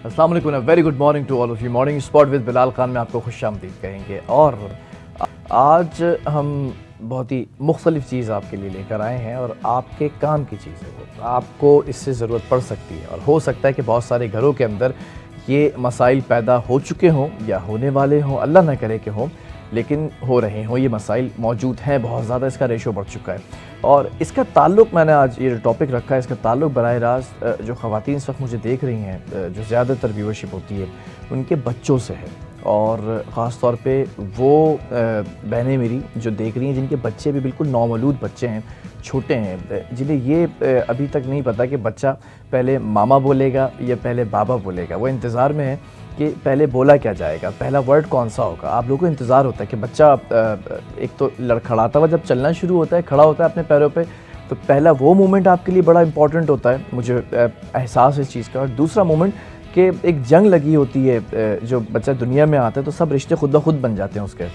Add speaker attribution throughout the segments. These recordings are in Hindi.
Speaker 1: अस्सलाम वालेकुम, very good morning to all of you. Morning spot with Bilal Khan में आपको खुशामदीद कहेंगे। और आज हम बहुत ही मुख्तलिफ चीज़ आपके लिए लेकर आए हैं और आपके काम की चीज़ है वो, आपको इससे ज़रूरत पड़ सकती है और हो सकता है कि बहुत सारे घरों के अंदर ये मसाइल पैदा हो चुके हों या होने वाले हों, अल्लाह ना करे कि हों, लेकिन हो रहे हों, ये मसाइल मौजूद हैं, बहुत ज़्यादा इसका रेशो बढ़ चुका है। और इसका ताल्लुक़, मैंने आज ये टॉपिक रखा है, इसका ताल्लुक़ बराह रास्त जो ख़वातीन इस वक्त मुझे देख रही हैं, जो ज़्यादातर व्यूअरशिप होती है उनके बच्चों से है। और ख़ास तौर पे वो बहनें मेरी जो देख रही हैं जिनके बच्चे भी बिल्कुल नौमौलूद बच्चे हैं, छोटे हैं, जिन्हें ये अभी तक नहीं पता कि बच्चा पहले मामा बोलेगा या पहले बाबा बोलेगा। वो इंतज़ार में है कि पहले बोला क्या जाएगा, पहला वर्ड कौन सा होगा। आप लोगों को इंतज़ार होता है कि बच्चा एक तो लड़खड़ाता हुआ जब चलना शुरू होता है, खड़ा होता है अपने पैरों पे, तो पहला वो मोमेंट आपके लिए बड़ा इंपॉर्टेंट होता है, मुझे एहसास है इस चीज़ का। और दूसरा मोमेंट कि एक जंग लगी होती है, जो बच्चा दुनिया में आता है तो सब रिश्ते खुद ब खुद बन जाते हैं उसके।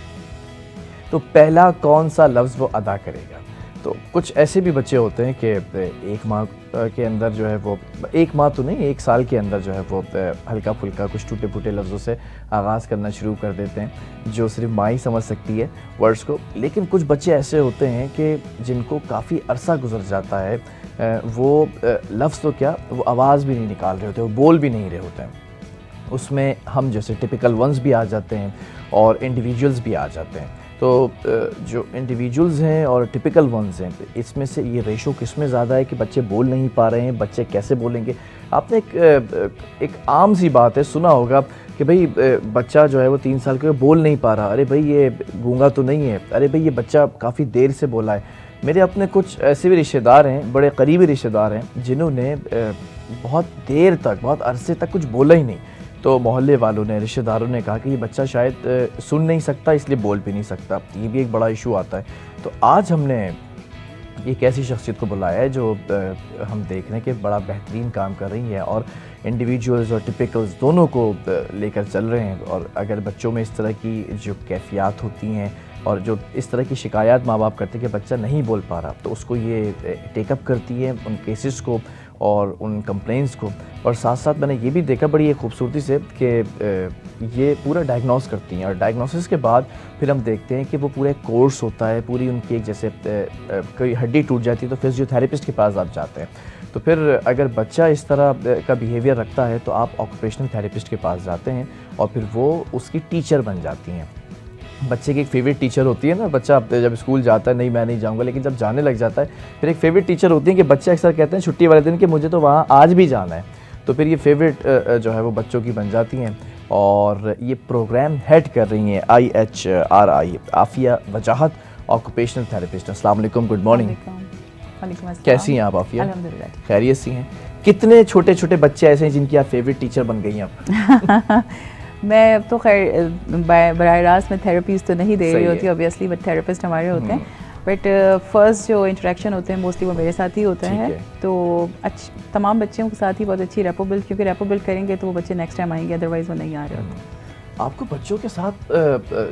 Speaker 1: तो पहला कौन सा लफ्ज़ वो अदा करेगा। तो कुछ ऐसे भी बच्चे होते हैं कि एक माह के अंदर जो है वो, एक माह तो नहीं, एक साल के अंदर जो है वो हल्का फुल्का कुछ टूटे फूटे लफ्ज़ों से आगाज़ करना शुरू कर देते हैं, जो सिर्फ माँ ही समझ सकती है वर्ड्स को। लेकिन कुछ बच्चे ऐसे होते हैं कि जिनको काफ़ी अरसा गुजर जाता है, वो लफ्ज़ तो क्या, वो आवाज़ भी नहीं निकाल रहे होते, वो बोल भी नहीं रहे होते हैं। उसमें हम जैसे टिपिकल वंस भी आ जाते हैं और इंडिविजुअल्स भी आ जाते हैं। तो जो इंडिविजुअल्स हैं और टिपिकल वंस हैं, इसमें से ये रेशो किस में ज़्यादा है कि बच्चे बोल नहीं पा रहे हैं, बच्चे कैसे बोलेंगे। आपने एक आम सी बात है, सुना होगा कि भाई बच्चा जो है वो 3 साल के बोल नहीं पा रहा, अरे भाई ये गूंगा तो नहीं है, अरे भाई ये बच्चा काफ़ी देर से बोला है। मेरे अपने कुछ ऐसे भी रिश्तेदार हैं, बड़े करीबी रिश्तेदार हैं, जिन्होंने बहुत देर तक, बहुत अरसे तक कुछ बोला ही नहीं। तो मोहल्ले वालों ने, रिश्तेदारों ने कहा कि ये बच्चा शायद सुन नहीं सकता, इसलिए बोल भी नहीं सकता। ये भी एक बड़ा इशू आता है। तो आज हमने एक ऐसी शख्सियत को बुलाया है जो हम देख रहे हैं कि बड़ा बेहतरीन काम कर रही है और इंडिविजुअल्स और टिपिकल्स दोनों को लेकर चल रहे हैं। और अगर बच्चों में इस तरह की जो कैफियत होती हैं और जो इस तरह की शिकायत माँ बाप करते हैं कि बच्चा नहीं बोल पा रहा, तो उसको ये टेकअप करती है, उन केसेस को और उन कंप्लेंट्स को। और साथ साथ मैंने ये भी देखा बड़ी एक खूबसूरती से कि ये पूरा डायग्नोस करती हैं और डायग्नोसिस के बाद फिर हम देखते हैं कि वो पूरा एक कोर्स होता है, पूरी उनकी एक, जैसे कोई हड्डी टूट जाती है तो फिजियोथेरेपिस्ट के पास आप जाते हैं। तो फिर अगर बच्चा इस तरह का बिहेवियर रखता है तो आप ऑक्यूपेशनल थेरेपिस्ट के पास जाते हैं और फिर वो उसकी टीचर बन जाती हैं। बच्चे की एक फेवरेट टीचर होती है ना, बच्चा जब स्कूल जाता है, नहीं मैं नहीं जाऊंगा, लेकिन जब जाने लग जाता है फिर एक फेवरेट टीचर होती है कि बच्चे अक्सर कहते हैं छुट्टी वाले दिन कि मुझे तो वहाँ आज भी जाना है। तो फिर ये फेवरेट जो है वो बच्चों की बन जाती हैं। और ये प्रोग्राम हेड कर रही हैं IHRI, आफिया वजाहत, ऑक्यूपेशनल थेरेपिस्ट। अस्सलाम वालेकुम, गुड मॉर्निंग। कैसी हैं आप आफिया?
Speaker 2: अल्हम्दुलिल्लाह
Speaker 1: खैरियत सी हैं? कितने छोटे छोटे बच्चे ऐसे हैं जिनकी आप फेवरेट टीचर बन गई हैं आप?
Speaker 2: मैं तो खैर बराह रास्त में थेरेपीज तो नहीं दे रही होती ऑब्वियसली, बट थेरेपिस्ट हमारे होते हैं। बट फर्स्ट जो इंटरेक्शन होते हैं मोस्टली वो मेरे साथ ही होते हैं। तो तमाम बच्चों के साथ ही बहुत अच्छी रेपो बिल्ड, क्योंकि रेपो बिल्ड करेंगे तो वो बच्चे नेक्स्ट टाइम आएंगे, अदरवाइज़ वो नहीं आ रहे होते।
Speaker 1: आपको बच्चों के साथ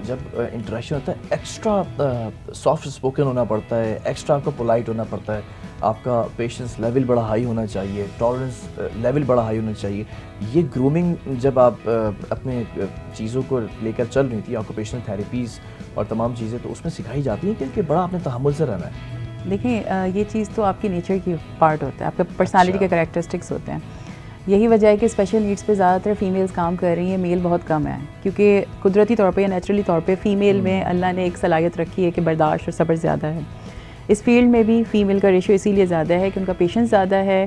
Speaker 1: जब इंटरेक्शन होता है एक्स्ट्रा सॉफ्ट स्पोकन होना पड़ता है, एक्स्ट्रा आपको पोलाइट होना पड़ता है, आपका पेशेंस लेवल बड़ा हाई होना चाहिए, टॉलरेंस लेवल बड़ा हाई होना चाहिए। ये ग्रूमिंग जब आप अपने चीज़ों को लेकर चल रही थी, ऑक्यूपेशनल थेरेपीज़ और तमाम चीज़ें, तो उसमें सिखाई जाती हैं कि बड़ा आपने तहम्मुल से रहना है।
Speaker 2: देखिए ये चीज़ तो आपकी नेचर की पार्ट होता है, आपके पर्सनालिटी के कैरेक्टरिस्टिक्स होते हैं। यही वजह है कि स्पेशल नीड्स पे ज़्यादातर फ़ीमेल्स काम कर रही हैं, मेल बहुत कम है, क्योंकि कुदरती तौर पे या नेचुरली तौर पे फ़ीमेल में अल्लाह ने एक सलाहियत रखी है कि बर्दाश्त और सब्र ज़्यादा है। इस फील्ड में भी फ़ीमेल का रेशो इसीलिए ज़्यादा है कि उनका पेशेंस ज़्यादा है,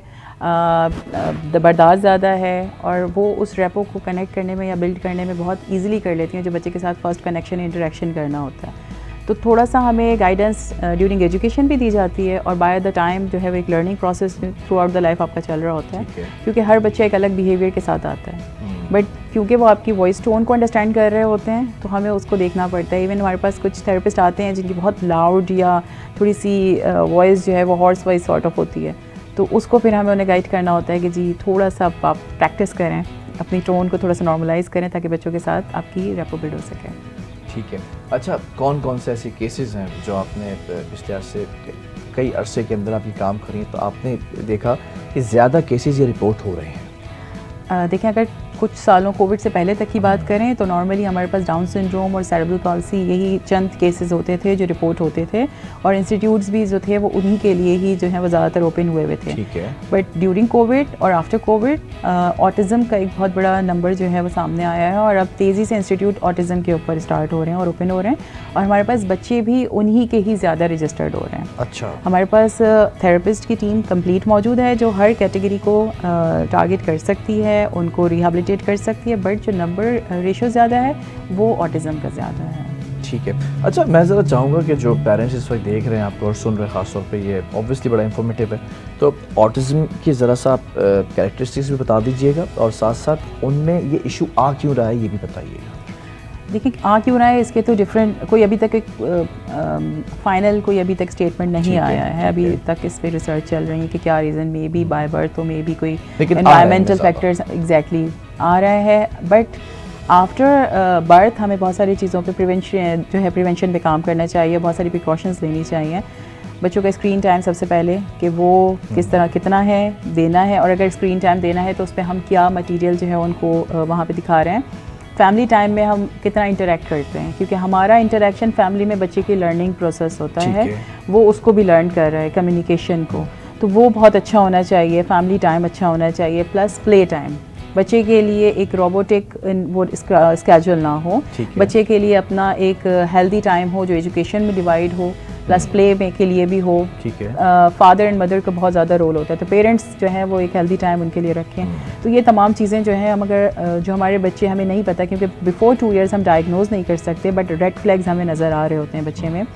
Speaker 2: बर्दाश्त ज़्यादा है, और वो उस रेपो को कनेक्ट करने में या बिल्ड करने में बहुत ईजिली कर लेती हैं जो बच्चे के साथ फर्स्ट कनेक्शन इंटरेक्शन करना होता है। तो थोड़ा सा हमें गाइडेंस ड्यूरिंग एजुकेशन भी दी जाती है और बाय द टाइम जो है वो एक learning process through out the life आपका चल रहा होता है, क्योंकि हर बच्चा एक अलग बिहेवियर के साथ आता है। बट क्योंकि वो आपकी वॉइस टोन को अंडरस्टैंड कर रहे होते हैं तो हमें उसको देखना पड़ता है। इवन हमारे पास कुछ थेरेपिस्ट आते हैं जिनकी बहुत लाउड या थोड़ी सी वॉइस जो है वो हॉर्स वॉइस सॉर्ट ऑफ होती है, तो उसको फिर हमें उन्हें गाइड करना होता है कि जी थोड़ा सा आप प्रैक्टिस करें, अपनी टोन को थोड़ा सा नॉर्मलाइज़ करें ताकि बच्चों के साथ आपकी रेपो बिल्ड हो सके।
Speaker 1: ठीक है। अच्छा, कौन कौन से ऐसे केसेस हैं जो आपने पिछले अरसे, कई अरसे के अंदर आप ये काम करें तो आपने देखा कि ज़्यादा केसेस ये रिपोर्ट हो रहे हैं?
Speaker 2: देखें, अगर कुछ सालों कोविड से पहले तक की बात करें तो नॉर्मली हमारे पास डाउन सिंड्रोम और सेरेब्रल पॉल्सी यही चंद केसेस होते थे जो रिपोर्ट होते थे, और इंस्टीट्यूट्स भी जो थे वो उन्हीं के लिए ही जो है वो ज़्यादातर ओपन हुए हुए थे।
Speaker 1: ठीक है।
Speaker 2: बट ड्यूरिंग कोविड और आफ्टर कोविड ऑटिज़म का एक बहुत बड़ा नंबर जो है वो सामने आया है, और अब तेज़ी से इंस्टीट्यूट ऑटिज़म के ऊपर स्टार्ट हो रहे हैं और ओपन हो रहे हैं, और हमारे पास बच्चे भी उन्हीं के ही ज़्यादा रजिस्टर्ड हो रहे हैं।
Speaker 1: अच्छा।
Speaker 2: हमारे पास थेरेपिस्ट की टीम कंप्लीट मौजूद है जो हर कैटेगरी को टारगेट कर सकती है, उनको रिहेबिलिटेट कर सकती है, बट जो नंबर रेशो ज़्यादा है वो ऑटिज़म का ज़्यादा है।
Speaker 1: ठीक है। अच्छा, मैं ज़रा चाहूँगा कि जो पेरेंट्स इस वक्त देख रहे हैं आपको और सुन रहे हैं, ख़ासतौर पे ये ऑब्वियसली बड़ा इंफॉर्मेटिव है, तो ऑटिज़म की ज़रा सा आप कैरेक्टरिस्टिक्स भी बता दीजिएगा और साथ साथ उनमें ये इशू आ क्यों रहा है ये भी बताइएगा।
Speaker 2: देखिए, आ क्यों रहा है इसके तो डिफरेंट कोई अभी तक एक फाइनल कोई अभी तक स्टेटमेंट नहीं आया है। अभी तक इस पे रिसर्च चल रही है कि क्या reason may be by birth, तो मे बी कोई एनवायरमेंटल फैक्टर्स एग्जैक्टली आ रहा है। बट आफ्टर बर्थ हमें बहुत सारी चीज़ों पे प्रिवेंशन पे काम करना चाहिए, बहुत सारी प्रिकॉशंस लेनी चाहिए। बच्चों का स्क्रीन टाइम सबसे पहले कि वो किस तरह कितना है देना है, और अगर स्क्रीन टाइम देना है तो उस पर हम क्या मटीरियल जो है उनको वहाँ पे दिखा रहे हैं। फैमिली टाइम में हम कितना इंटरेक्ट करते हैं, क्योंकि हमारा इंटरेक्शन फैमिली में बच्चे की लर्निंग प्रोसेस होता है, वो उसको भी लर्न कर रहा है कम्युनिकेशन को, तो वो बहुत अच्छा होना चाहिए। फैमिली टाइम अच्छा होना चाहिए, प्लस प्ले टाइम। बच्चे के लिए एक रोबोटिक वो स्केड्यूल ना हो, बच्चे के लिए अपना एक हेल्दी टाइम हो जो एजुकेशन में डिवाइड हो, प्लस प्ले में के लिए भी हो।
Speaker 1: ठीक है।
Speaker 2: फादर एंड मदर का बहुत ज़्यादा रोल होता है, तो पेरेंट्स जो हैं वो एक हेल्दी टाइम उनके लिए रखें। तो ये तमाम चीज़ें जो हैं हम अगर जो हमारे बच्चे हमें नहीं पता, क्योंकि बिफोर 2 ईयर्स हम डायग्नोज नहीं कर सकते, बट रेड फ्लैग्स हमें नज़र आ रहे होते हैं बच्चे में।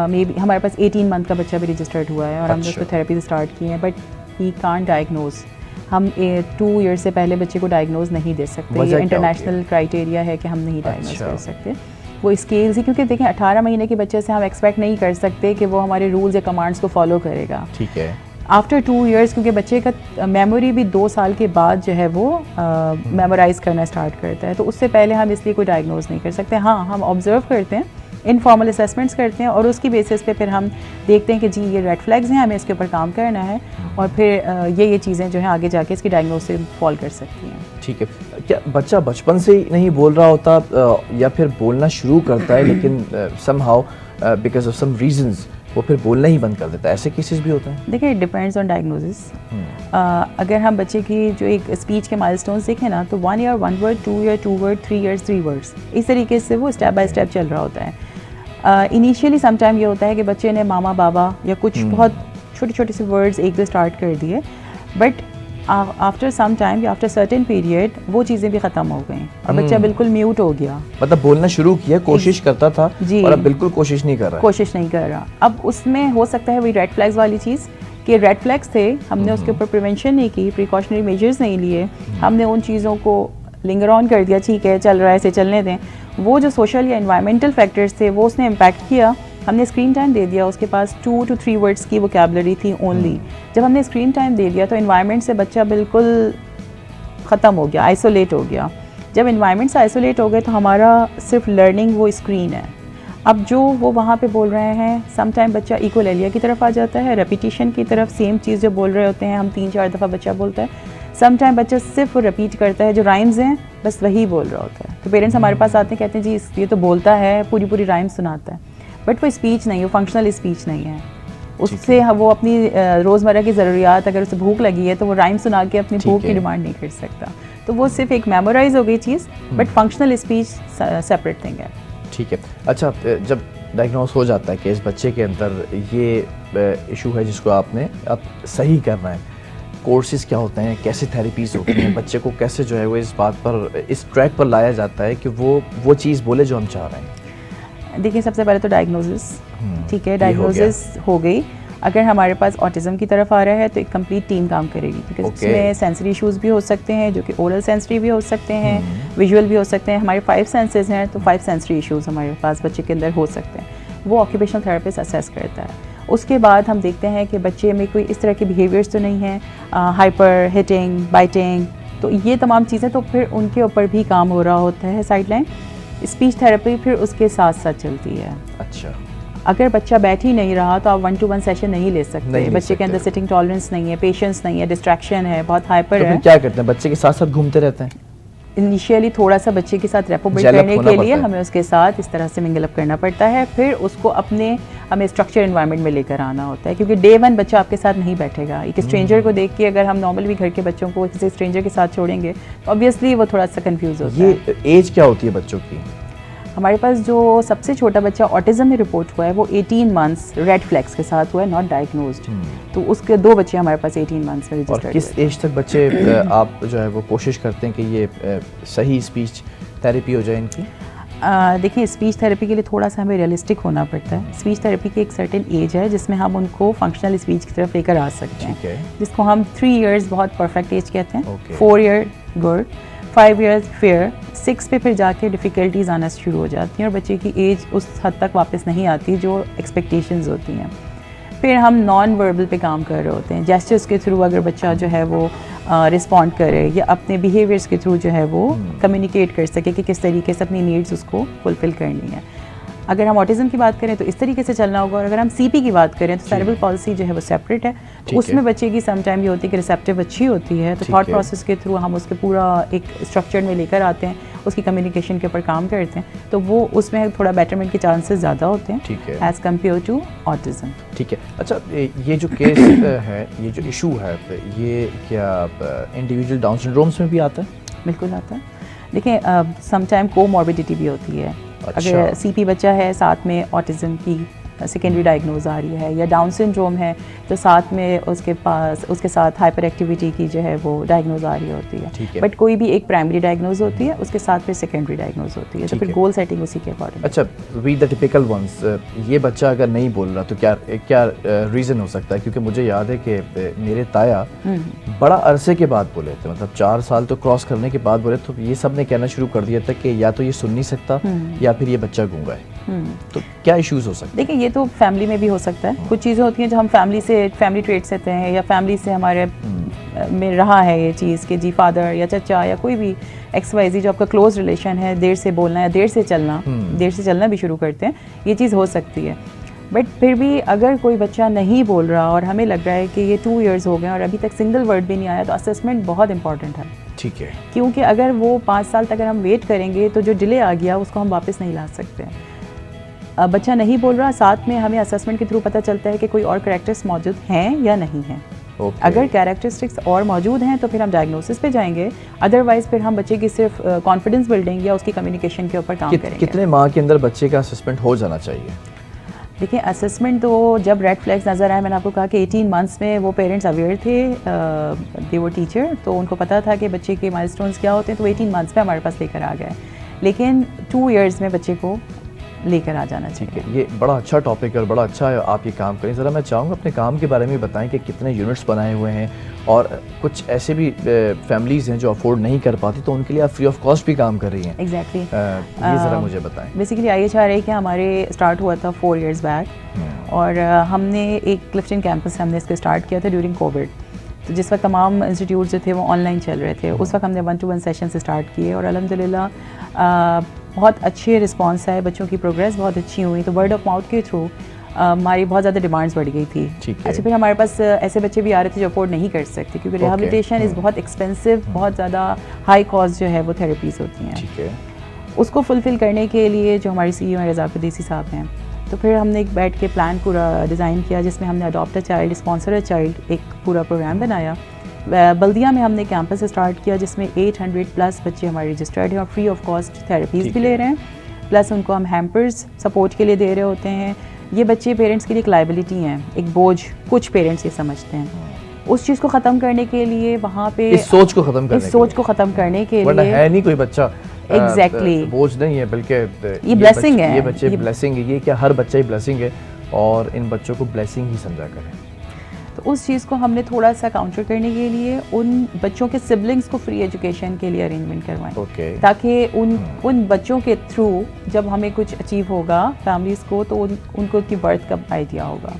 Speaker 2: मे बी हमारे पास 18 मंथ का बच्चा भी रजिस्टर्ड हुआ है और हमने उसको थेरेपी स्टार्ट की है, बट ही कांट डायग्नोज। हम 2 ईयर्स से पहले बच्चे को डायग्नोज नहीं दे सकते, ये इंटरनेशनल क्राइटेरिया है कि हम नहीं डायग्नोज कर सकते। वो स्केल्स ही, क्योंकि देखें 18 महीने के बच्चे से हम एक्सपेक्ट नहीं कर सकते कि वो हमारे रूल्स या कमांड्स को फॉलो करेगा।
Speaker 1: ठीक है।
Speaker 2: आफ्टर 2 ईयर्स, क्योंकि बच्चे का मेमोरी भी 2 साल के बाद जो है वो मेमोराइज करना स्टार्ट करता है, तो उससे पहले हम इसलिए कोई डायग्नोज नहीं कर सकते। हाँ, हम ऑब्जर्व करते हैं, इनफॉर्मल असेसमेंट्स करते हैं, और उसकी बेसिस पे फिर हम देखते हैं कि जी ये रेड फ्लैग्स हैं, हमें इसके ऊपर काम करना है, और फिर ये चीज़ें जो है आगे जाके इसकी डायग्नोसिस फॉल कर सकती हैं।
Speaker 1: ठीक है। क्या बच्चा बचपन से ही नहीं बोल रहा होता या फिर बोलना शुरू करता है लेकिन somehow because of some reasons वो फिर बोलना ही बंद कर देता है, ऐसे केसेस भी होते हैं?
Speaker 2: देखिए, इट डिपेंड्स ऑन डायग्नोसिस। अगर हम बच्चे की जो एक स्पीच के माइलस्टोन्स देखें ना, तो 1 year 1 word, 2 year 2 word, 3 years 3 words, इस तरीके से वो स्टेप बाय स्टेप चल रहा होता है। इनिशियली समटाइम ये होता है कि बच्चे ने मामा बाबा या कुछ बहुत छोटे छोटे से वर्ड्स एक दो स्टार्ट कर दिए, बट आफ्टर सम टाइम या आफ्टर सर्टेन पीरियड वो चीज़ें भी ख़त्म हो गई और बच्चा बिल्कुल म्यूट हो गया।
Speaker 1: मतलब बोलना शुरू किया, कोशिश करता था और अब बिल्कुल कोशिश नहीं कर रहा।
Speaker 2: कोशिश नहीं कर रहा। अब उसमें हो सकता है वही रेड फ्लैग्स वाली चीज़ कि रेड फ्लैग्स थे, हमने उसके ऊपर प्रिवेंशन नहीं की, प्रिकॉशनरी मेजर्स नहीं लिए, हमने उन चीज़ों को लिंगर ऑन कर दिया, ठीक है चल रहा है ऐसे चलने दें। वो जो सोशल या एनवायरमेंटल फैक्टर्स थे वो उसने इम्पैक्ट किया। हमने स्क्रीन टाइम दे दिया, उसके पास 2 to 3 वर्ड्स की वोकैबुलरी थी ओनली। जब हमने स्क्रीन टाइम दे दिया तो एनवायरनमेंट से बच्चा बिल्कुल ख़त्म हो गया, आइसोलेट हो गया। जब एनवायरनमेंट से आइसोलेट हो गए तो हमारा सिर्फ लर्निंग वो स्क्रीन है। अब जो वो वहाँ पे बोल रहे हैं, सम टाइम बच्चा इकोलेलिया की तरफ आ जाता है, रेपिटिशन की तरफ, सेम चीज़ जो बोल रहे होते हैं हम 3-4 दफ़ा बच्चा बोलता है। सम टाइम बच्चा सिर्फ रिपीट करता है, जो राइम्स हैं बस वही बोल रहा होता है। तो पेरेंट्स हमारे पास आते हैं, कहते हैं जी ये तो बोलता है, पूरी राइम्स सुनाता है, बट वो स्पीच नहीं है, वो फंक्शनल स्पीच नहीं है। उससे वो अपनी रोज़मर्रा की ज़रूरियात, अगर उसे भूख लगी है तो वो राइम सुना के अपनी भूख की डिमांड नहीं कर सकता। तो वो सिर्फ एक मेमोराइज हो गई चीज़, but functional speech separate thing है।
Speaker 1: ठीक है। अच्छा, जब डायग्नोस हो जाता है कि इस बच्चे के अंदर ये इशू है जिसको आपने अब सही करना है, कोर्सेज क्या होते हैं, कैसे थेरेपीज होती हैं, बच्चे को कैसे जो है वो इस बात पर, इस ट्रैक पर लाया जाता है कि वो चीज़ बोले जो हम चाह रहे हैं?
Speaker 2: देखिए, सबसे पहले तो डायग्नोसिस, ठीक है, डायग्नोसिस हो गई। अगर हमारे पास ऑटिज़म की तरफ आ रहा है तो एक कंप्लीट टीम काम करेगी, क्योंकि इसमें सेंसरी इश्यूज़ भी हो सकते हैं जो कि ओरल सेंसरी भी हो सकते हैं, विजुअल भी हो सकते हैं। हमारे 5 सेंसेस हैं, तो 5 सेंसरी इश्यूज़ हमारे पास बच्चे के अंदर हो सकते हैं। वो ऑक्यूपेशनल थेरेपिस्ट असेस करता है। उसके बाद हम देखते हैं कि बच्चे में कोई इस तरह के बिहेवियर्स तो नहीं है, हाइपर, हिटिंग, बाइटिंग, तो ये तमाम चीज़ें, तो फिर उनके ऊपर भी काम हो रहा होता है साइडलाइन। स्पीच थेरेपी फिर उसके साथ साथ चलती है।
Speaker 1: अच्छा,
Speaker 2: अगर बच्चा बैठ ही नहीं रहा तो आप 1-to-1 सेशन नहीं ले सकते। बच्चे के अंदर सिटिंग टॉलरेंस नहीं है, पेशेंस नहीं है, डिस्ट्रैक्शन है, बहुत हाइपर है।
Speaker 1: तो क्या करते हैं, बच्चे के साथ साथ घूमते रहते हैं?
Speaker 2: इनिशियली थोड़ा सा बच्चे के साथ रेपो बिल्ड
Speaker 1: Gel up
Speaker 2: करने
Speaker 1: होना
Speaker 2: के लिए
Speaker 1: पड़ता है।
Speaker 2: हमें उसके साथ इस तरह से मिंगल अप करना पड़ता है, फिर उसको हमें स्ट्रक्चर एनवायरनमेंट में लेकर आना होता है, क्योंकि डे वन बच्चा आपके साथ नहीं बैठेगा। एक स्ट्रेंजर को देख के अगर हम नॉर्मल भी घर के बच्चों को किसी स्ट्रेंजर के साथ छोड़ेंगे तो ऑब्वियसली वो थोड़ा सा कंफ्यूज होता है।
Speaker 1: ये एज क्या होती है बच्चों की?
Speaker 2: हमारे पास जो सबसे छोटा बच्चा ऑटिज्म में रिपोर्ट हुआ है वो 18 मंथ्स रेड फ्लैग्स के साथ हुआ है, नॉट डायग्नोज्ड। तो उसके 2 बच्चे हमारे पास 18 मंथ्स में
Speaker 1: और
Speaker 2: रजिस्टर्ड
Speaker 1: किस एज तक बच्चे आप जो है वो कोशिश करते हैं कि ये सही स्पीच थेरेपी हो जाए इनकी?
Speaker 2: देखिए, स्पीच थेरेपी के लिए थोड़ा सा हमें रियलिस्टिक होना पड़ता है। स्पीच थेरेपी की एक सर्टेन एज है जिसमें हम उनको फंक्शनल स्पीच की तरफ लेकर आ सकते हैं,
Speaker 1: ठीक है।
Speaker 2: जिसको हम 3 इयर्स बहुत परफेक्ट एज कहते हैं,
Speaker 1: Okay.
Speaker 2: 4 year good, 5 years fair, 6 पे फिर जाके डिफ़िकल्टीज आना शुरू हो जाती हैं और बच्चे की एज उस हद तक वापस नहीं आती जो एक्सपेक्टेशंस होती हैं। फिर हम नॉन वर्बल पे काम कर रहे होते हैं, जेस्चर्स के थ्रू अगर बच्चा जो है वो रिस्पॉन्ड करे या अपने बिहेवियर्स के थ्रू जो है वो कम्युनिकेट कर सके कि किस तरीके से अपनी नीड्स उसको फुलफ़िल करनी है। अगर हम ऑटिज़म की बात करें तो इस तरीके से चलना होगा, और अगर हम सीपी की बात करें तो सेरेब्रल पॉलिसी जो है वो सेपरेट है।
Speaker 1: ठीक
Speaker 2: उसमें
Speaker 1: है।
Speaker 2: बच्चे की सम टाइम ये होती है कि रिसेप्टिव अच्छी होती है, तो
Speaker 1: ठीक
Speaker 2: थॉट
Speaker 1: है।
Speaker 2: प्रोसेस के थ्रू हम उसके पूरा एक स्ट्रक्चर में लेकर आते हैं, उसकी कम्युनिकेशन के ऊपर काम करते हैं, तो वो उसमें थोड़ा बेटरमेंट के चांसेस ज़्यादा होते हैं
Speaker 1: ठीक है।
Speaker 2: As compare to autism.
Speaker 1: ठीक है। अच्छा, ये जो केस है, ये जो इशू है, ये क्या इंडिविजुअल डाउन सिंड्रोम्स में भी आता है?
Speaker 2: बिल्कुल आता है। देखिए, सम टाइम कोमॉर्बिडिटी भी होती है।
Speaker 1: अच्छा।
Speaker 2: अगर सीपी बच्चा है साथ में ऑटिज़म की सेकेंडरी डायग्नोज आ रही है, या डाउन सिंड्रोम है तो साथ में उसके साथ हाइपर एक्टिविटी की जो है वो डायग्नोज आ रही होती
Speaker 1: ठीक
Speaker 2: है।
Speaker 1: है।
Speaker 2: बट कोई भी एक प्राइमरी डायग्नोज होती है, उसके साथ फिर सेकेंडरी डायग्नोज होती है, तो
Speaker 1: ठीक
Speaker 2: फिर
Speaker 1: है।
Speaker 2: गोल सेटिंग उसी के अकॉर्डिंग।
Speaker 1: अच्छा, वी द टिपिकल वंस, ये बच्चा अगर नहीं बोल रहा तो क्या रीज़न हो सकता है? क्योंकि मुझे याद है कि मेरे ताया बड़ा अरसे के बाद बोले थे, मतलब 4 साल तो क्रॉस करने के बाद बोले, तो ये सब ने कहना शुरू कर दिया था कि या तो ये सुन नहीं सकता या फिर ये बच्चा गूंगा है। तो क्या इश्यूज हो सकते हैं?
Speaker 2: देखिए, ये तो फैमिली में भी हो सकता है। कुछ चीज़ें होती हैं जो हम फैमिली ट्रेट से होते हैं, या फैमिली से हमारे में रहा है ये चीज़ कि जी फादर या चचा या कोई भी XYZ जो आपका क्लोज रिलेशन है, देर से बोलना या देर से चलना भी शुरू करते हैं, ये चीज़ हो सकती है। बट फिर भी अगर कोई बच्चा नहीं बोल रहा और हमें लग रहा है कि ये 2 इयर्स हो गए और अभी तक सिंगल वर्ड भी नहीं आया, तो असेसमेंट बहुत इंपॉर्टेंट है।
Speaker 1: ठीक है।
Speaker 2: क्योंकि अगर वो 5 साल तक अगर हम वेट करेंगे तो जो डिले आ गया उसको हम वापस नहीं ला सकते हैं। बच्चा नहीं बोल रहा, साथ में हमें असेसमेंट के थ्रू पता चलता है कि कोई और कैरेक्टर्स मौजूद हैं या नहीं हैं।
Speaker 1: Okay.
Speaker 2: अगर कैरेक्टरिस्टिक्स और मौजूद हैं तो फिर हम डायग्नोसिस पे जाएंगे, अदरवाइज फिर हम बच्चे की सिर्फ कॉन्फिडेंस बिल्डिंग या उसकी कम्युनिकेशन के ऊपर काम करेंगे।
Speaker 1: कितने माह के अंदर बच्चे का असेसमेंट हो जाना चाहिए?
Speaker 2: देखिए, असेसमेंट तो जब रेड फ्लैग्स नज़र आए, मैंने आपको कहा कि 18 मंथ्स में वो पेरेंट्स अवेयर थे, दे वो टीचर, तो उनको पता था कि बच्चे के माइलस्टोन्स क्या होते हैं, तो 18 मंथ्स में हमारे पास लेकर आ गए। लेकिन 2 इयर्स में बच्चे को लेकर आ जाना चाहिए।
Speaker 1: ठीक है, ये बड़ा अच्छा टॉपिक है और बड़ा अच्छा है आप ये काम करें। ज़रा मैं चाहूँगा अपने काम के बारे में बताएं कि कितने यूनिट्स बनाए हुए हैं, और कुछ ऐसे भी फैमिलीज़ हैं जो अफोर्ड नहीं कर पाती, तो उनके लिए आप फ्री ऑफ कॉस्ट भी काम कर रही हैं।
Speaker 2: एग्जैक्टली।
Speaker 1: ये ज़रा मुझे बताएं।
Speaker 2: बेसिकली IHRA कि हमारे स्टार्ट हुआ था 4 इयर्स बैक, और हमने एक क्लिफ्टन कैंपस से हमने इसको स्टार्ट किया था ड्यूरिंग कोविड। तो जिस वक्त तमाम इंस्टीट्यूट जो थे वो ऑनलाइन चल रहे थे, उस वक्त हमने 1-to-1 सेशन से स्टार्ट किए, और अल्हम्दुलिल्लाह बहुत अच्छे रिस्पांस आए, बच्चों की प्रोग्रेस बहुत अच्छी हुई। तो वर्ड ऑफ माउथ के थ्रू हमारी बहुत ज़्यादा डिमांड्स बढ़ गई थी।
Speaker 1: ठीक है।
Speaker 2: अच्छा, फिर हमारे पास ऐसे बच्चे भी आ रहे थे जो अफोर्ड नहीं कर सकते, क्योंकि रिहेबिलिटेशन इज़ बहुत एक्सपेंसिव, बहुत ज़्यादा हाई कॉस्ट जो है वो थेरेपीज़ होती हैं।
Speaker 1: ठीक है।
Speaker 2: उसको फुलफ़िल करने के लिए जो हमारी CEO हैं रज़ा परदेसी साहब हैं, तो फिर हमने एक बैठ के प्लान पूरा डिज़ाइन किया, जिसमें हमने adopt a child, sponsor a child एक पूरा प्रोग्राम बनाया। बल्दिया में हमने कैंपस स्टार्ट किया जिसमें 800+ बच्चे हमारे रजिस्टर्ड हैं और फ्री ऑफ कॉस्ट थेरेपीज़ भी ले रहे हैं, प्लस उनको हम हैम्पर्स सपोर्ट के लिए दे रहे होते हैं। ये बच्चे पेरेंट्स के लिए एक लाइबिलिटी हैं, एक बोझ कुछ पेरेंट्स ये समझते हैं। उस चीज़ को ख़त्म करने के लिए वहाँ पे
Speaker 1: इस सोच को ख़त्म
Speaker 2: करने के
Speaker 1: वरना
Speaker 2: लिए
Speaker 1: है नहीं कोई बच्चा
Speaker 2: Exactly.
Speaker 1: बोझ नहीं है, बल्कि
Speaker 2: ये blessing है।
Speaker 1: ये बच्चे ब्लेसिंग है। ये क्या, हर बच्चा ही ब्लेसिंग है, और इन बच्चों को ब्लेसिंग ही समझा करें।
Speaker 2: तो उस चीज़ को हमने थोड़ा सा काउंटर करने के लिए उन बच्चों के सिबलिंग्स को फ्री एजुकेशन के लिए अरेंजमेंट करवाएं,
Speaker 1: Okay.
Speaker 2: ताकि उन बच्चों के थ्रू जब हमें कुछ अचीव होगा फैमिलीज़ को, तो उनको उनकी बर्थ का आइडिया होगा।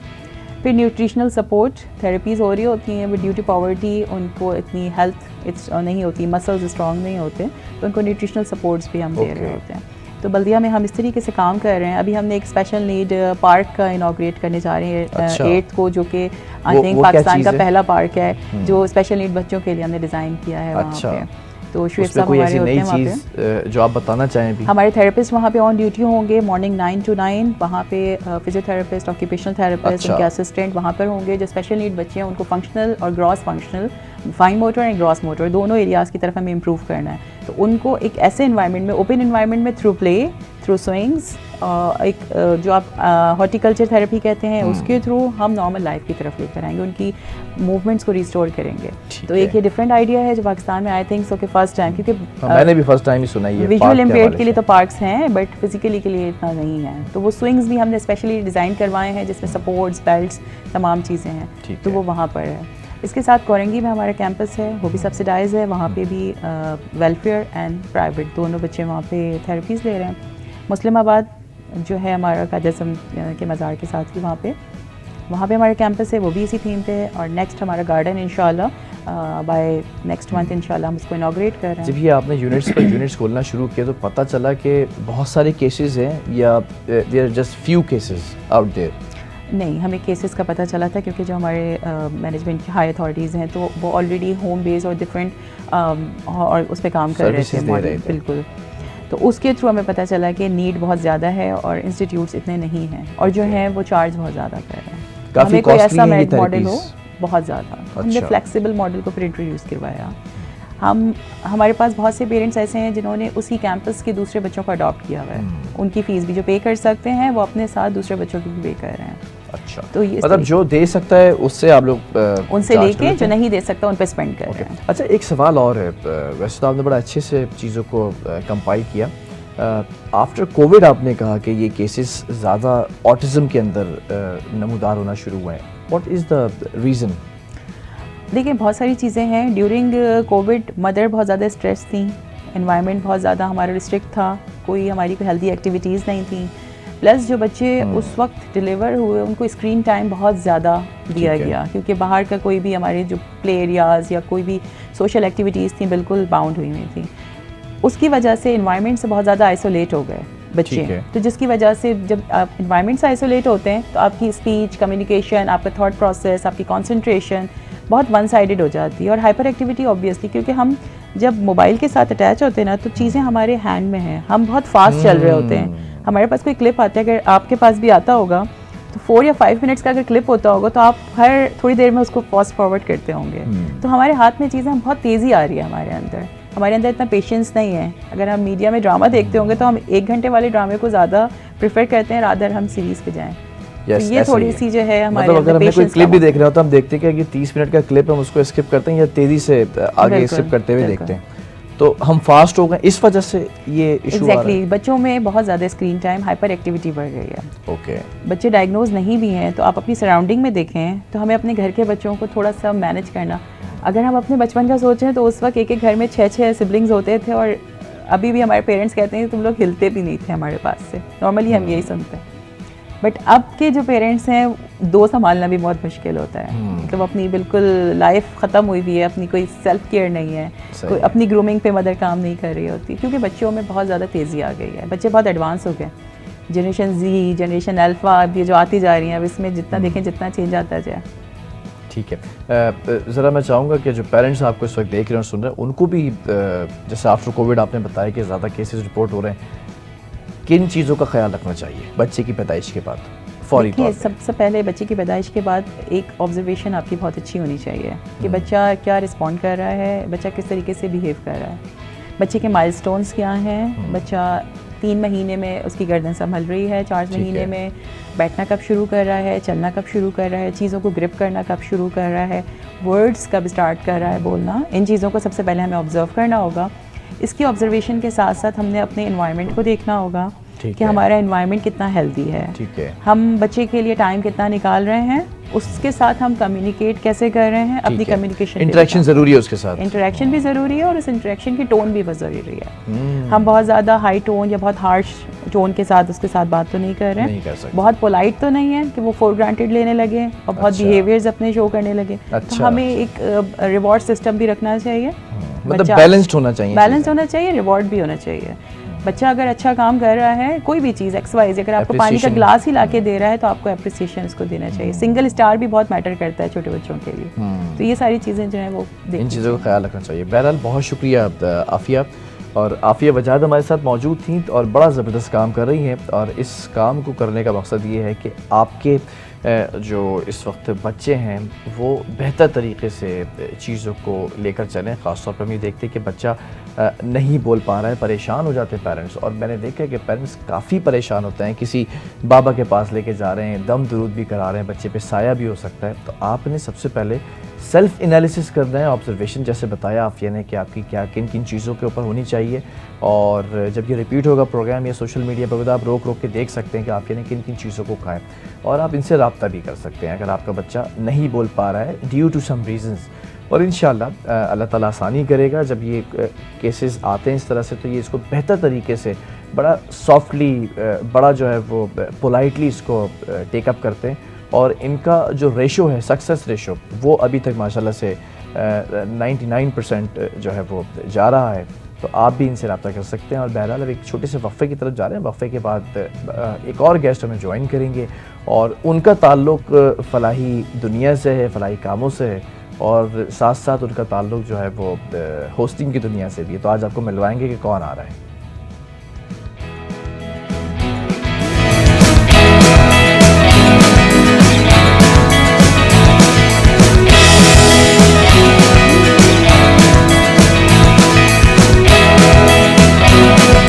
Speaker 2: फिर न्यूट्रिशनल सपोर्ट थेरेपीज़ हो रही होती हैं, विद ड्यू टू पॉवर्टी उनको इतनी हेल्थ नहीं होती, मसल्स स्ट्रॉन्ग नहीं होते, तो उनको न्यूट्रिशनल सपोर्ट्स भी हम दे रहे होते हैं। तो बल्दिया में हम इस तरीके से काम कर रहे हैं। अभी हमने एक स्पेशल नीड पार्क का इनॉग्रेट करने जा रहे हैं 8th को, जो कि आई थिंक पाकिस्तान का पहला पार्क है जो स्पेशल नीड बच्चों के लिए हमने डिज़ाइन किया है वहाँ पे। तो शुएब
Speaker 1: उसमें
Speaker 2: साहब
Speaker 1: कोई
Speaker 2: हमारे
Speaker 1: ऐसी
Speaker 2: होते
Speaker 1: नई
Speaker 2: हैं वहाँ पे।
Speaker 1: चीज़ जो आप बताना चाहें भी?
Speaker 2: हमारे थेरेपिस्ट वहाँ पे ऑन ड्यूटी होंगे मॉर्निंग 9 to 9। वहाँ पे फिजियोथेरेपिस्ट, ऑक्यूपेशनल थेरेपिस्ट,
Speaker 1: अच्छा।
Speaker 2: उनके असिस्टेंट वहाँ पर होंगे। जो स्पेशल नीड बच्चे हैं उनको फंक्शनल और gross functional, fine motor and gross motor दोनों एरियाज़ की तरफ हमें इम्प्रूव करना है। तो उनको एक ऐसे इन्वायरमेंट में, ओपन इन्वायरमेंट में, थ्रू प्ले, थ्रू स्विंग्स, एक जो आप हॉर्टिकल्चर थेरेपी कहते हैं उसके थ्रू हम नॉर्मल लाइफ की तरफ लेकर आएंगे, उनकी मूवमेंट्स को रिस्टोर करेंगे। तो एक ये डिफरेंट आइडिया है जो पाकिस्तान में आई थिंक सो कि फर्स्ट टाइम, क्योंकि
Speaker 1: मैंने भी फर्स्ट टाइम ही सुना है।
Speaker 2: विजुअल इम्पेयर्ड के लिए तो पार्क्स हैं बट फिजिकली के लिए इतना नहीं है। तो वो स्विंग्स भी हमने स्पेशली डिज़ाइन करवाए हैं जिसमें सपोर्ट्स, बेल्ट्स, तमाम चीज़ें हैं। तो वो वहाँ पर है। इसके साथ कोरंगी में हमारा कैंपस है, वो भी सब्सिडाइज है। वहाँ पे भी वेलफेयर एंड प्राइवेट दोनों बच्चे वहाँ पे थेरेपीज़ ले रहे हैं। मुस्लिमाबाद जो है हमारा क़ायद आज़म के मज़ार के साथ ही वहाँ पे हमारा कैंपस है, वो भी इसी थीम पे है। और नेक्स्ट हमारा गार्डन इंशाल्लाह बाय नेक्स्ट मंथ इंशाल्लाह हम उसको इनाग्रेट कर रहे हैं।
Speaker 1: जब ये आपने यूनिट्स खोलना शुरू किया तो पता चला कि बहुत सारे केसेस हैं या there are just few cases out there?
Speaker 2: नहीं, हमें केसेस का पता चला था क्योंकि जो हमारे मैनेजमेंट की हाई अथॉरिटीज़ हैं तो वो ऑलरेडी होम बेस और डिफरेंट और उस पर काम कर रहे थे मॉडल, बिल्कुल। तो उसके थ्रू हमें पता चला कि नीड बहुत ज़्यादा है और इंस्टीट्यूट्स इतने नहीं हैं और जो हैं वो चार्ज बहुत ज़्यादा कर रहे हैं। हमें कोई ऐसा मॉडल हो बहुत ज़्यादा, हमने फ्लेक्सिबल मॉडल को फिर इंट्रोड्यूस करवाया। हमारे पास बहुत से पेरेंट्स ऐसे हैं जिन्होंने उसी कैंपस के दूसरे बच्चों को अडॉप्ट किया हुआ है। उनकी फ़ीस भी जो पे कर सकते हैं वो अपने साथ दूसरे बच्चों की भी पे कर रहे हैं।
Speaker 1: अच्छा,
Speaker 2: तो ये
Speaker 1: मतलब जो दे सकता है उससे आप लोग
Speaker 2: उनसे लेके, जो नहीं दे सकता उन पर स्पेंड कर रहे हैं।
Speaker 1: अच्छा, एक सवाल और है। वैसे तो आपने बड़ा अच्छे से चीज़ों को कंपाइल किया। आफ्टर कोविड आपने कहा कि ये केसेस ज़्यादा ऑटिज़म के अंदर नमूदार होना शुरू हुए हैं। What is the reason?
Speaker 2: देखिए, बहुत सारी चीज़ें हैं। ड्यूरिंग कोविड मदर बहुत ज़्यादा स्ट्रेस थी, एनवायरनमेंट बहुत ज़्यादा हमारा रिस्ट्रिक्ट था, कोई हमारी कोई हेल्दी एक्टिविटीज़ नहीं थी। प्लस जो बच्चे उस वक्त डिलीवर हुए उनको स्क्रीन टाइम बहुत ज़्यादा दिया गया क्योंकि बाहर का कोई भी हमारे जो प्ले एरियाज़ या कोई भी सोशल एक्टिविटीज़ थी बिल्कुल बाउंड हुई हुई थी। उसकी वजह से इन्वायरमेंट से बहुत ज़्यादा आइसोलेट हो गए बच्चे। तो जिसकी वजह से जब आप इन्वायरमेंट से आइसोलेट होते हैं तो आपकी स्पीच, कम्युनिकेशन, आपका थॉट प्रोसेस, आपकी कॉन्सेंट्रेशन बहुत वन साइडेड हो जाती है और हाइपर एक्टिविटी ऑब्वियसली, क्योंकि हम जब मोबाइल के साथ अटैच होते हैं ना तो चीज़ें हमारे हैंड में हैं, हम बहुत फास्ट चल रहे होते हैं। हमारे पास कोई क्लिप आता है, अगर आपके पास भी आता होगा तो 4 या 5 मिनट्स का अगर क्लिप होता होगा तो आप हर थोड़ी देर में उसको फास्ट फॉरवर्ड करते होंगे। तो हमारे हाथ में चीज़ें बहुत तेज़ी आ रही है हमारे अंदर इतना पेशेंस नहीं है। अगर हम मीडिया में ड्रामा देखते होंगे तो हम 1 घंटे वाले ड्रामे को ज़्यादा प्रेफर करते हैं रादर हम सीरीज़ पे जाएं।
Speaker 1: Yes,
Speaker 2: तो ये थोड़ी सी जो है हमारे
Speaker 1: मतलब अगर हमने कोई क्लिप भी देख रहे हो तो हम देखते हैं कि 30 मिनट का क्लिप हम उसको स्किप करते हैं या तेज़ी से आगे स्किप करते हुए देखते हैं, तो हम फास्ट हो गए, इस वजह से ये इशू आ रहा है।
Speaker 2: बच्चों में बहुत ज़्यादा स्क्रीन टाइम, हाइपर एक्टिविटी बढ़ गई है।
Speaker 1: ओके,
Speaker 2: बच्चे डायग्नोज नहीं भी हैं तो आप अपनी सराउंडिंग में देखें तो हमें अपने घर के बच्चों को थोड़ा सा मैनेज करना। अगर हम अपने बचपन का सोचें तो उस वक्त एक घर में 6 सिबलिंग्स होते थे और अभी भी हमारे पेरेंट्स कहते हैं तुम लोग हिलते भी नहीं थे हमारे पास से, नॉर्मली हम यही सुनते हैं। बट अब के जो पेरेंट्स हैं 2 संभालना भी बहुत मुश्किल होता है। मतलब अपनी बिल्कुल लाइफ ख़त्म हुई हुई है, अपनी कोई सेल्फ केयर नहीं है, कोई अपनी ग्रूमिंग पे मदर काम नहीं कर रही होती क्योंकि बच्चों में बहुत ज़्यादा तेज़ी आ गई है। बच्चे बहुत एडवांस हो गए, जनरेशन जी, जनरेशन अल्फ़ा ये जो आती जा रही हैं, अब इसमें जितना देखें जितना चेंज आता जाए।
Speaker 1: ठीक है, ज़रा मैं चाहूँगा कि जो पेरेंट्स आपको इस वक्त देख रहे हैं और सुन रहे हैं उनको भी जैसे आफ्टर कोविड आपने बताया कि ज़्यादा केसेस रिपोर्ट हो रहे हैं, किन चीज़ों का ख्याल रखना चाहिए बच्चे की पैदाइश के बाद? फौरी तौर पे
Speaker 2: सबसे पहले बच्चे की पैदाइश के बाद एक ऑब्जर्वेशन आपकी बहुत अच्छी होनी चाहिए कि बच्चा क्या रिस्पॉन्ड कर रहा है, बच्चा किस तरीके से बिहेव कर रहा है, बच्चे के माइलस्टोन्स क्या हैं, बच्चा 3 महीने में उसकी गर्दन संभल रही है, 4 महीने में बैठना कब शुरू कर रहा है, चलना कब शुरू कर रहा है, चीज़ों को ग्रिप करना कब शुरू कर रहा है, वर्ड्स कब स्टार्ट कर रहा है बोलना। इन चीज़ों को सबसे पहले हमें ऑब्जर्व करना होगा। इसकी ऑब्जर्वेशन के साथ साथ हमने अपने एनवायरनमेंट को देखना होगा कि हमारा एनवायरनमेंट कितना हेल्दी है, हम बच्चे के लिए टाइम कितना निकाल रहे हैं, उसके साथ हम कम्युनिकेट कैसे कर रहे हैं, अपनी कम्युनिकेशन
Speaker 1: इंटरेक्शन ज़रूरी है, उसके साथ इंटरेक्शन
Speaker 2: भी ज़रूरी है और उस इंटरेक्शन की टोन भी बहुत ज़रूरी है। हम बहुत ज़्यादा हाई टोन या बहुत हार्श टोन के साथ उसके साथ बात तो नहीं कर रहे हैं, बहुत पोलाइट तो नहीं है कि वो फॉर ग्रांटेड लेने लगे और बहुत बिहेवियर्स अपने शो करने लगे। तो हमें एक रिवॉर्ड सिस्टम भी रखना चाहिए।
Speaker 1: मतलब बैलेंस्ड होना चाहिए,
Speaker 2: बैलेंस होना चाहिए, रिवॉर्ड भी होना चाहिए। बच्चा अगर अच्छा काम कर रहा है, कोई भी चीज़ XYZ, अगर आपको पानी का ग्लास ही लाके दे रहा है तो आपको अप्रिसिएशन उसको देना चाहिए। सिंगल स्टार भी बहुत मैटर करता है छोटे बच्चों के लिए। तो ये सारी चीज़ें जो हैं वो
Speaker 1: इन चीज़ों का ख्याल रखना चाहिए। बहरहाल बहुत शुक्रिया आफिया, और आफिया वजाद हमारे साथ मौजूद थी और बड़ा ज़बरदस्त काम कर रही हैं, और इस काम को करने का मकसद ये है कि आपके जो इस वक्त बच्चे हैं वो बेहतर तरीके से चीज़ों को लेकर चलें। ख़ास तौर पर हम ये देखते हैं कि बच्चा नहीं बोल पा रहा है, परेशान हो जाते हैं पेरेंट्स, और मैंने देखा है कि पेरेंट्स काफ़ी परेशान होते हैं। किसी बाबा के पास लेके जा रहे हैं, दम दुरूद भी करा रहे हैं, बच्चे पे साया भी हो सकता है। तो आपने सबसे पहले सेल्फ़ एनालिसिस करना है, ऑब्जर्वेशन जैसे बताया आफिया ने कि आपकी क्या किन किन चीज़ों के ऊपर होनी चाहिए, और जब ये रिपीट होगा प्रोग्राम या सोशल मीडिया पर तो आप रोक रोक के देख सकते हैं कि आफिया ने किन किन चीज़ों को कहा है, और आप इनसे रब्ता भी कर सकते हैं अगर आपका बच्चा नहीं बोल पा रहा है ड्यू टू सम रीज़न्स। और इंशाल्लाह अल्लाह ताला आसानी करेगा। जब ये केसेस आते हैं इस तरह से, तो ये इसको बेहतर तरीके से बड़ा सॉफ्टली, बड़ा जो है वो पोलाइटली इसको टेकअप करते हैं, और इनका जो रेशो है, सक्सेस रेशो, वो अभी तक माशाल्लाह से 99% जो है वो जा रहा है। तो आप भी इनसे रब्ता कर सकते हैं। और बहरहाल अब एक छोटे से वक्फे की तरफ जा रहे हैं। वक्फे के बाद एक और गेस्ट हमें ज्वाइन करेंगे, और उनका ताल्लुक़ फ़लाही दुनिया से है, फ़लाही कामों से है, और साथ साथ उनका ताल्लुक़ जो है वो होस्टिंग की दुनिया से भी है। तो आज आपको मिलवाएंगे कि कौन आ रहा है।